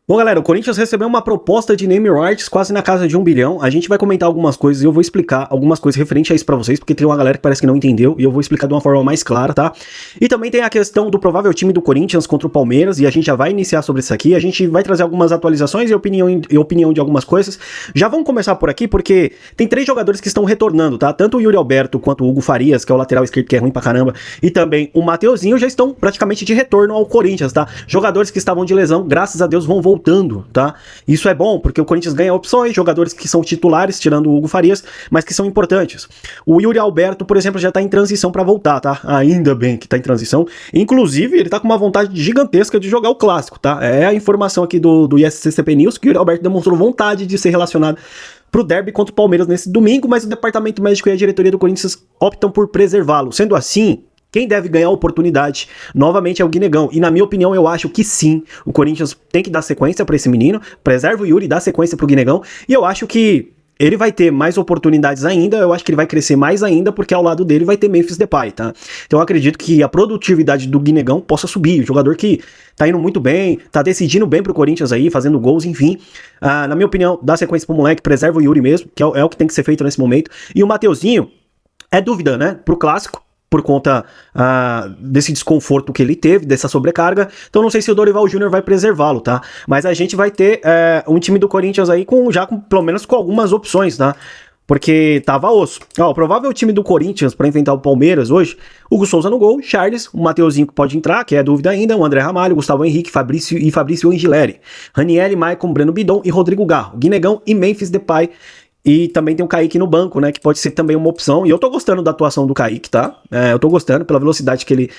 Bom, galera, o Corinthians recebeu uma proposta de name rights quase na casa de 1 bilhão. A gente vai comentar algumas coisas e eu vou explicar algumas coisas referente a isso pra vocês, porque tem uma galera que parece que não entendeu e eu vou explicar de uma forma mais clara, tá? E também tem a questão do provável time do Corinthians contra o Palmeiras e a gente já vai iniciar sobre isso aqui. A gente vai trazer algumas atualizações e opinião de algumas coisas. Já vamos começar por aqui porque tem 3 jogadores que estão retornando, tá? Tanto o Yuri Alberto quanto o Hugo Farias, que é o lateral esquerdo que é ruim pra caramba, e também o Mateuzinho já estão praticamente de retorno ao Corinthians, tá? Jogadores que estavam de lesão, graças a Deus, vão voltando, tá? Isso é bom, porque o Corinthians ganha opções, jogadores que são titulares, tirando o Hugo Farias, mas que são importantes. O Yuri Alberto, por exemplo, já tá em transição pra voltar, tá? Ainda bem que tá em transição. Inclusive, ele tá com uma vontade gigantesca de jogar o clássico, tá? É a informação aqui do ISCCP News, que o Yuri Alberto demonstrou vontade de ser relacionado pro derby contra o Palmeiras nesse domingo, mas o departamento médico e a diretoria do Corinthians optam por preservá-lo. Sendo assim, quem deve ganhar a oportunidade novamente é o Guinegão. E na minha opinião, eu acho que sim. O Corinthians tem que dar sequência pra esse menino, preserva o Yuri, dá sequência pro Guinegão. E eu acho que ele vai ter mais oportunidades ainda, eu acho que ele vai crescer mais ainda, porque ao lado dele vai ter Memphis Depay, tá? Então eu acredito que a produtividade do Guinegão possa subir. O jogador que tá indo muito bem, tá decidindo bem pro Corinthians aí, fazendo gols, enfim. Na minha opinião, dá sequência pro moleque, preserva o Yuri mesmo, que é o que tem que ser feito nesse momento. E o Mateuzinho, é dúvida, né? Pro clássico, por conta desse desconforto que ele teve, dessa sobrecarga. Então não sei se o Dorival Júnior vai preservá-lo, tá? Mas a gente vai ter um time do Corinthians aí pelo menos com algumas opções, tá? Porque tava osso. Ó, o provável time do Corinthians para enfrentar o Palmeiras hoje: Hugo Souza no gol, Charles, o Mateuzinho que pode entrar, que é dúvida ainda, o André Ramalho, Gustavo Henrique, Fabrício Angileri, Ranieri, Maicon, Breno Bidon e Rodrigo Garro, Guinegão e Memphis Depay. E também tem o Kaique no banco, né, que pode ser também uma opção. E eu tô gostando da atuação do Kaique, tá? Eu tô gostando pela velocidade que ele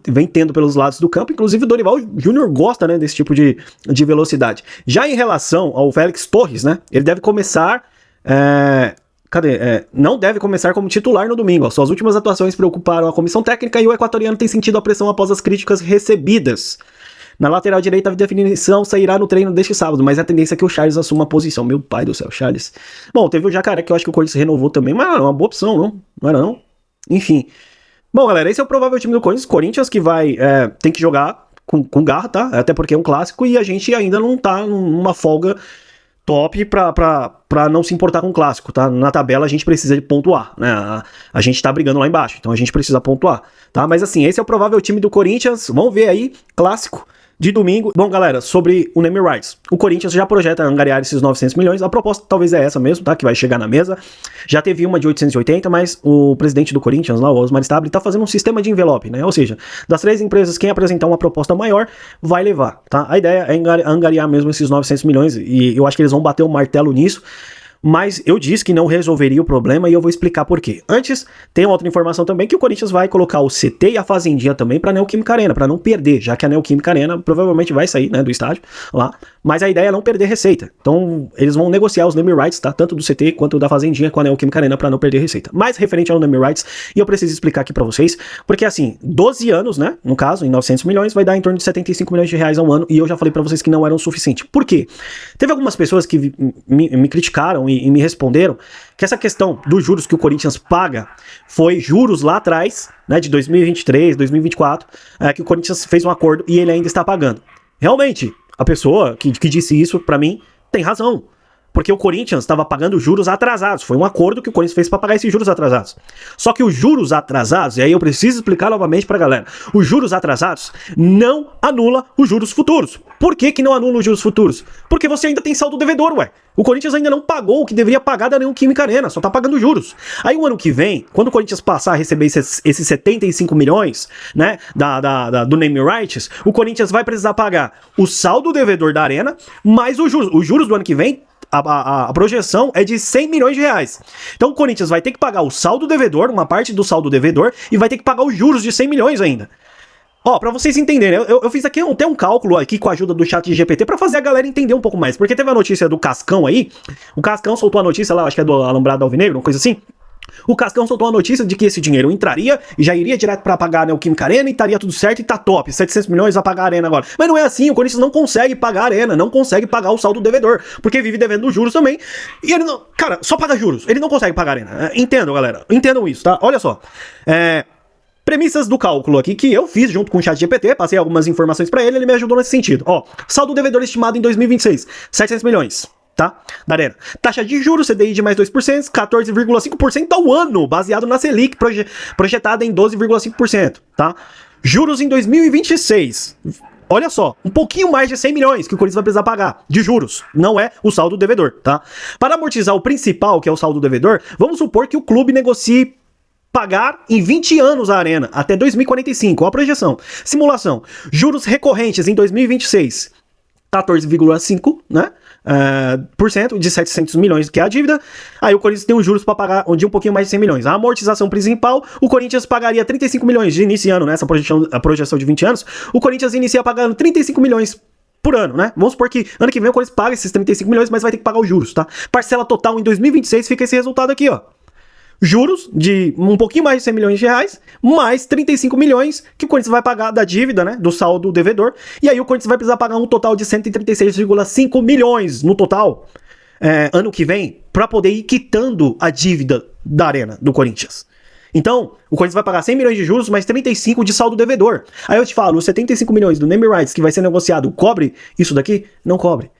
vem tendo pelos lados do campo. Inclusive o Dorival Júnior gosta, né, desse tipo de velocidade. Já em relação ao Félix Torres, né, ele deve começar... não deve começar como titular no domingo. Ó. Suas últimas atuações preocuparam a comissão técnica e o equatoriano tem sentido a pressão após as críticas recebidas. Na lateral direita, a definição sairá no treino deste sábado, mas a tendência é que o Charles assuma a posição. Meu pai do céu, Charles. Bom, teve o Jacaré, que eu acho que o Corinthians renovou também, mas era uma boa opção, não? Não era, não? Enfim. Bom, galera, esse é o provável time do Corinthians. Corinthians que tem que jogar com garra, tá? Até porque é um clássico e a gente ainda não tá numa folga top pra não se importar com o clássico, tá? Na tabela a gente precisa de pontuar, né? A gente tá brigando lá embaixo, então a gente precisa pontuar, tá? Mas assim, esse é o provável time do Corinthians. Vamos ver aí, clássico de domingo. Bom, galera, sobre o name rights, o Corinthians já projeta angariar esses 900 milhões, a proposta talvez é essa mesmo, tá, que vai chegar na mesa. Já teve uma de 880, mas o presidente do Corinthians lá, o Osmar Stabile, tá fazendo um sistema de envelope, né, ou seja, das 3 empresas, quem apresentar uma proposta maior, vai levar, tá. A ideia é angariar mesmo esses 900 milhões, e eu acho que eles vão bater o martelo nisso. Mas eu disse que não resolveria o problema e eu vou explicar por quê. Antes, tem outra informação também que o Corinthians vai colocar o CT e a Fazendinha também para a Neoquímica Arena, para não perder, já que a Neoquímica Arena provavelmente vai sair, né, do estádio lá, mas a ideia é não perder receita. Então, eles vão negociar os name rights, tá? Tanto do CT quanto da Fazendinha com a Neoquímica Arena para não perder receita. Mas referente ao name rights, e eu preciso explicar aqui para vocês, porque assim, 12 anos, né, no caso, em 900 milhões, vai dar em torno de 75 milhões de reais ao ano, e eu já falei para vocês que não eram o suficiente. Por quê? Teve algumas pessoas que me criticaram e me responderam que essa questão dos juros que o Corinthians paga foi juros lá atrás, né, de 2023, 2024, que o Corinthians fez um acordo e ele ainda está pagando. Realmente, a pessoa que disse isso pra mim tem razão. Porque o Corinthians estava pagando juros atrasados. Foi um acordo que o Corinthians fez para pagar esses juros atrasados. Só que os juros atrasados, e aí eu preciso explicar novamente pra galera, os juros atrasados não anula os juros futuros. Por que não anula os juros futuros? Porque você ainda tem saldo devedor, ué. O Corinthians ainda não pagou o que deveria pagar da Neoquímica Arena, só tá pagando juros. Aí o ano que vem, quando o Corinthians passar a receber esses 75 milhões, né, do name rights, o Corinthians vai precisar pagar o saldo devedor da Arena, mais os juros. Os juros do ano que vem, a projeção é de 100 milhões de reais. Então o Corinthians vai ter que pagar o saldo devedor, uma parte do saldo devedor, e vai ter que pagar os juros de 100 milhões ainda. Ó, pra vocês entenderem, eu fiz aqui até um cálculo aqui com a ajuda do chat GPT pra fazer a galera entender um pouco mais. Porque teve a notícia do Cascão aí, o Cascão soltou a notícia lá, acho que é do Alambrado Alvinegro, uma coisa assim. O Cascão soltou a notícia de que esse dinheiro entraria e já iria direto pra pagar a Neoquímica Arena e estaria tudo certo e tá top, 700 milhões a pagar a Arena agora. Mas não é assim, o Corinthians não consegue pagar a Arena, não consegue pagar o saldo devedor, porque vive devendo juros também. E ele não, cara, só paga juros, ele não consegue pagar a Arena. Entendam, galera, entendam isso, tá? Olha só, Premissas do cálculo aqui que eu fiz junto com o ChatGPT, passei algumas informações para ele me ajudou nesse sentido. Ó, saldo devedor estimado em 2026, 700 milhões. Tá? Da Arena. Taxa de juros, CDI de mais 2%, 14,5% ao ano, baseado na Selic, projetada em 12,5%, tá? Juros em 2026. Olha só, um pouquinho mais de 100 milhões que o Corinthians vai precisar pagar de juros. Não é o saldo devedor, tá? Para amortizar o principal, que é o saldo devedor, vamos supor que o clube negocie pagar em 20 anos a Arena, até 2045. Ó a projeção. Simulação. Juros recorrentes em 2026. 14,5%, né? Por cento de 700 milhões, que é a dívida. Aí o Corinthians tem os juros para pagar de um pouquinho mais de 100 milhões. A amortização principal, o Corinthians pagaria 35 milhões de iniciando, né? Essa projeção de 20 anos. O Corinthians inicia pagando 35 milhões por ano, né? Vamos supor que ano que vem o Corinthians paga esses 35 milhões, mas vai ter que pagar os juros, tá? Parcela total em 2026 fica esse resultado aqui, ó. Juros de um pouquinho mais de 100 milhões de reais, mais 35 milhões que o Corinthians vai pagar da dívida, né, do saldo devedor, e aí o Corinthians vai precisar pagar um total de 136,5 milhões no total, ano que vem, para poder ir quitando a dívida da Arena, do Corinthians. Então, o Corinthians vai pagar 100 milhões de juros, mais 35 de saldo devedor. Aí eu te falo, os 75 milhões do name rights que vai ser negociado, cobre isso daqui? Não cobre.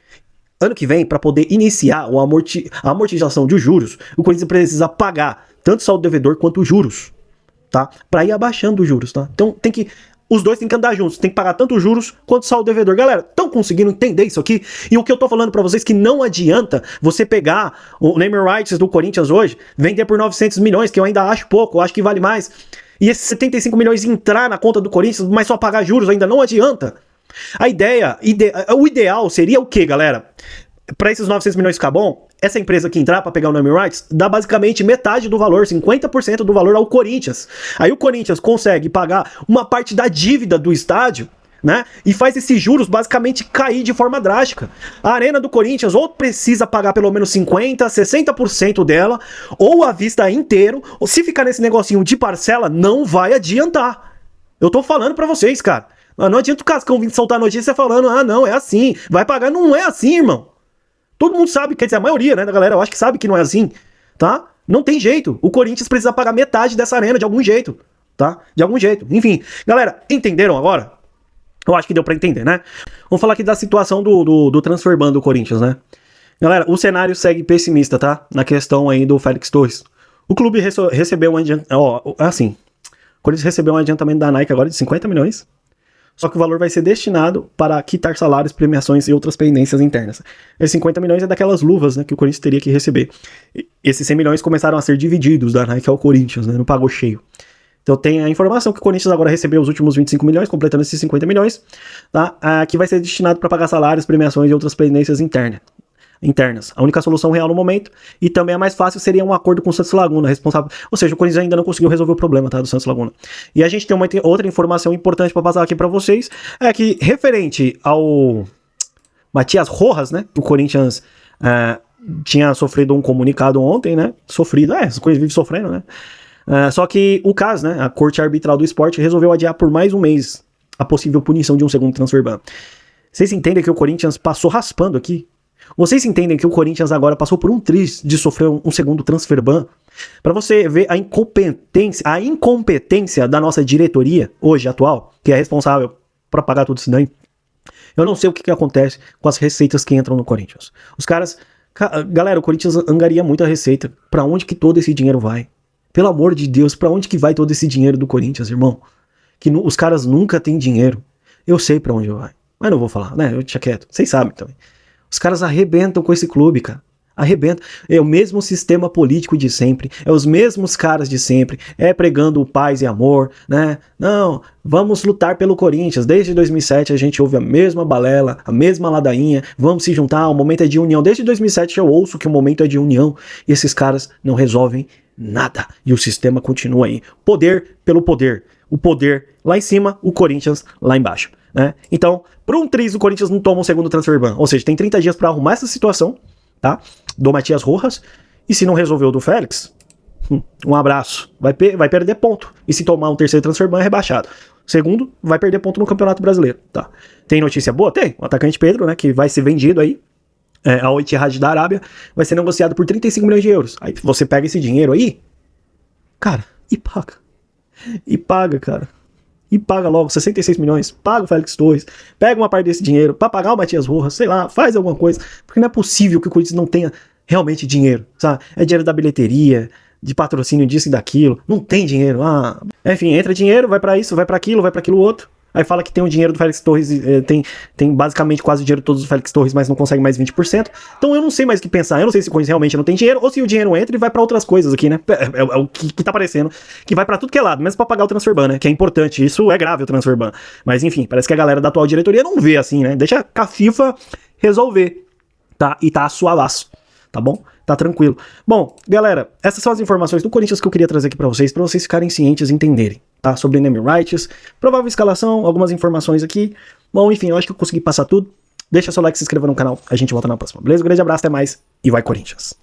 Ano que vem, para poder iniciar a amortização de juros, o Corinthians precisa pagar tanto saldo devedor quanto juros, tá? Para ir abaixando os juros, tá? Então os dois têm que andar juntos, tem que pagar tanto juros quanto saldo devedor. Galera, estão conseguindo entender isso aqui? E o que eu tô falando para vocês que não adianta você pegar o name rights do Corinthians hoje, vender por 900 milhões, que eu ainda acho pouco, eu acho que vale mais, e esses 75 milhões entrar na conta do Corinthians, mas só pagar juros ainda não adianta. O ideal seria o quê, galera? Para esses 900 milhões ficar bom, essa empresa que entrar para pegar o name rights dá basicamente metade do valor, 50% do valor ao Corinthians. Aí o Corinthians consegue pagar uma parte da dívida do estádio, né? E faz esses juros basicamente cair de forma drástica. A Arena do Corinthians ou precisa pagar pelo menos 50%, 60% dela, ou à vista inteiro, ou se ficar nesse negocinho de parcela, não vai adiantar. Eu tô falando para vocês, cara. Não adianta o Cascão vir soltar notícia falando, ah, não, é assim, vai pagar. Não é assim, irmão. Todo mundo sabe, quer dizer, a maioria, né, da galera, eu acho que sabe que não é assim, tá? Não tem jeito. O Corinthians precisa pagar metade dessa Arena de algum jeito, tá? De algum jeito. Enfim, galera, entenderam agora? Eu acho que deu pra entender, né? Vamos falar aqui da situação do transfer ban do Corinthians, né? Galera, o cenário segue pessimista, tá? Na questão aí do Félix Torres. O clube recebeu um adiantamento, assim, o Corinthians recebeu um adiantamento da Nike agora de 50 milhões. Só que o valor vai ser destinado para quitar salários, premiações e outras pendências internas. Esses 50 milhões é daquelas luvas, né, que o Corinthians teria que receber. Esses 100 milhões começaram a ser divididos da Nike ao Corinthians, né, não pagou cheio. Então tem a informação que o Corinthians agora recebeu os últimos 25 milhões, completando esses 50 milhões, tá, que vai ser destinado para pagar salários, premiações e outras pendências internas. A única solução real no momento, e também a mais fácil, seria um acordo com o Santos Laguna, responsável. Ou seja, o Corinthians ainda não conseguiu resolver o problema, tá, do Santos Laguna. E a gente tem uma outra informação importante para passar aqui para vocês, é que referente ao Matias Rojas, né, o Corinthians tinha sofrido um comunicado ontem, né, o Corinthians vive sofrendo, né, só que o CAS, né, a Corte Arbitral do Esporte, resolveu adiar por mais um mês a possível punição de um segundo transfer ban. Vocês entendem que o Corinthians passou raspando aqui? Vocês entendem que o Corinthians agora passou por um triz de sofrer um segundo transfer ban? Para você ver a incompetência da nossa diretoria, hoje, atual, que é responsável para pagar tudo isso daí. Eu não sei o que acontece com as receitas que entram no Corinthians. Os caras... Galera, o Corinthians angaria muita receita. Para onde que todo esse dinheiro vai? Pelo amor de Deus, para onde que vai todo esse dinheiro do Corinthians, irmão? Que os caras nunca têm dinheiro. Eu sei para onde vai. Mas não vou falar, né? Eu deixo quieto. Vocês sabem também. Os caras arrebentam com esse clube, cara. Arrebentam. É o mesmo sistema político de sempre. É os mesmos caras de sempre. É pregando paz e amor, né? Não, vamos lutar pelo Corinthians. Desde 2007 a gente ouve a mesma balela, a mesma ladainha. Vamos se juntar, o momento é de união. Desde 2007 eu ouço que o momento é de união. E esses caras não resolvem nada. E o sistema continua aí. Poder pelo poder. O poder lá em cima, o Corinthians lá embaixo. Né? Então, por um triz, o Corinthians não toma um segundo transfer ban. Ou seja, tem 30 dias para arrumar essa situação, tá? Do Matias Rojas. E se não resolver o do Félix, um abraço. Vai perder ponto. E se tomar um terceiro transfer ban, é rebaixado. Segundo, vai perder ponto no Campeonato Brasileiro. Tá? Tem notícia boa? Tem. O atacante Pedro, né, que vai ser vendido aí ao Etihad da Arábia, vai ser negociado por 35 milhões de euros. Aí você pega esse dinheiro aí, cara, e paga. E paga, cara. E paga logo 66 milhões, paga o Félix Torres, pega uma parte desse dinheiro pra pagar o Matias Rojas, sei lá, faz alguma coisa, porque não é possível que o Corinthians não tenha realmente dinheiro, sabe? É dinheiro da bilheteria, de patrocínio disso e daquilo, não tem dinheiro. Enfim, entra dinheiro, vai pra isso, vai pra aquilo outro. Aí fala que tem o dinheiro do Félix Torres, tem basicamente quase o dinheiro todo do Félix Torres, mas não consegue mais 20%. Então eu não sei mais o que pensar. Eu não sei se o Corinthians realmente não tem dinheiro ou se o dinheiro entra e vai pra outras coisas aqui, né? É o que tá parecendo. Que vai pra tudo que é lado, mesmo pra pagar o transfer ban, né? Que é importante. Isso é grave, o transfer ban. Mas enfim, parece que a galera da atual diretoria não vê assim, né? Deixa a FIFA resolver, tá? E tá suavaço, tá bom? Tá tranquilo. Bom, galera, essas são as informações do Corinthians que eu queria trazer aqui pra vocês ficarem cientes e entenderem, tá? Sobre name rights, provável escalação, algumas informações aqui. Bom, enfim, eu acho que eu consegui passar tudo. Deixa seu like, se inscreva no canal, a gente volta na próxima, beleza? Um grande abraço, até mais e vai Corinthians!